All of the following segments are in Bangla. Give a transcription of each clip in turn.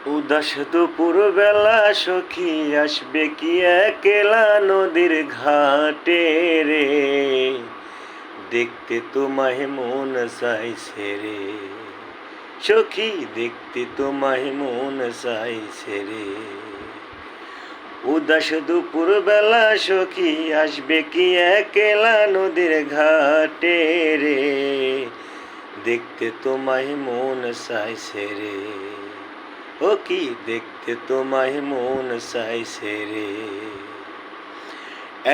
উদাস দুপুর বেলা সখী আসবে কি একলা নদীর ঘাটে রে, দেখতে তোমায় মন চাইছে রে সখী, দেখতে তোমায় মন চাইছে রে। উদাস দুপুর বেলা সখী আসবে কি একলা নদীর ঘাটে রে, দেখতে তোমায় মন চাইছে রে। ও কি দেখতে তোমায় মন চাইছে রে।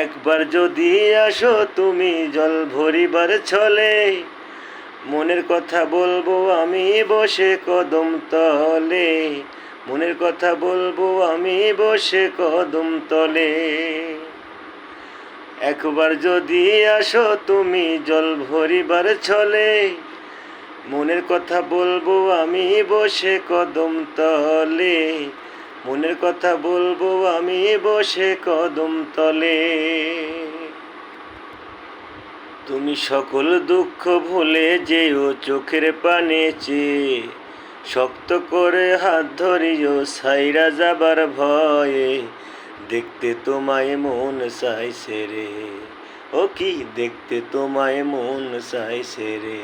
একবার যদি আসো তুমি জল ভরিবার ছলে, মনের কথা বলবো আমি বসে কদম তলে, মনের কথা বলবো আমি বসে কদম তলে। একবার যদি আসো তুমি জল ভরিবার ছলে, মনের কথা বলবো আমি বসে কদম তলে, মনের কথা বলবো আমি বসে কদম তলে। তুমি সকল দুঃখ ভুলে যেও চোখের পানে চেয়ে, শক্ত করে হাত ধরিও ছাইরা যাবার ভয়ে, দেখতে তোমায় মন চাইছে রে। ও কি দেখতে তোমায় মন চাইছে রে।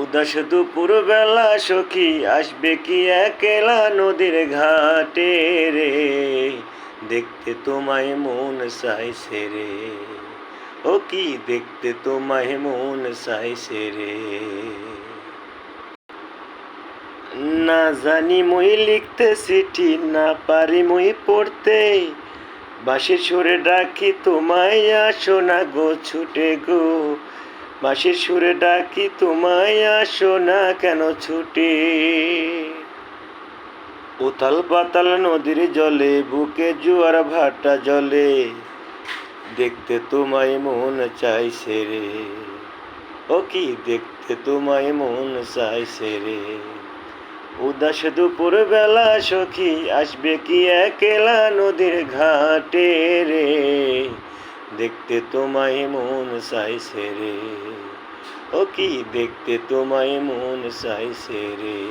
উদাস দুপুর বেলা সখী আসবে কি একলা নদীর ঘাটে রে, দেখতে তোমায় মন চাইছে রে। ও কি দেখতে তোমায় মন চাইছে রে। না জানি মই লিখতে চিঠি, না পারি মই পড়তে, বাঁশির সুরে ডাকি তোমায় আসো না গো ছুটে গো, বাঁশির সুরে ডাকি তোমায় আসো না কেন ছুটে। উথাল পাতাল নদীর জলে বুকে জোয়ার ভাটা জলে, দেখতে তোমায় মন চাইছে রে। ও কি দেখতে তোমায় মন চাইছে রে। উদাস দুপুর বেলা সখী আসবে কি একলা নদীর ঘাটে রে, দেখতে তোমায় মন চাইছে রে। ও কি দেখতে তোমায় মন চাইছে রে।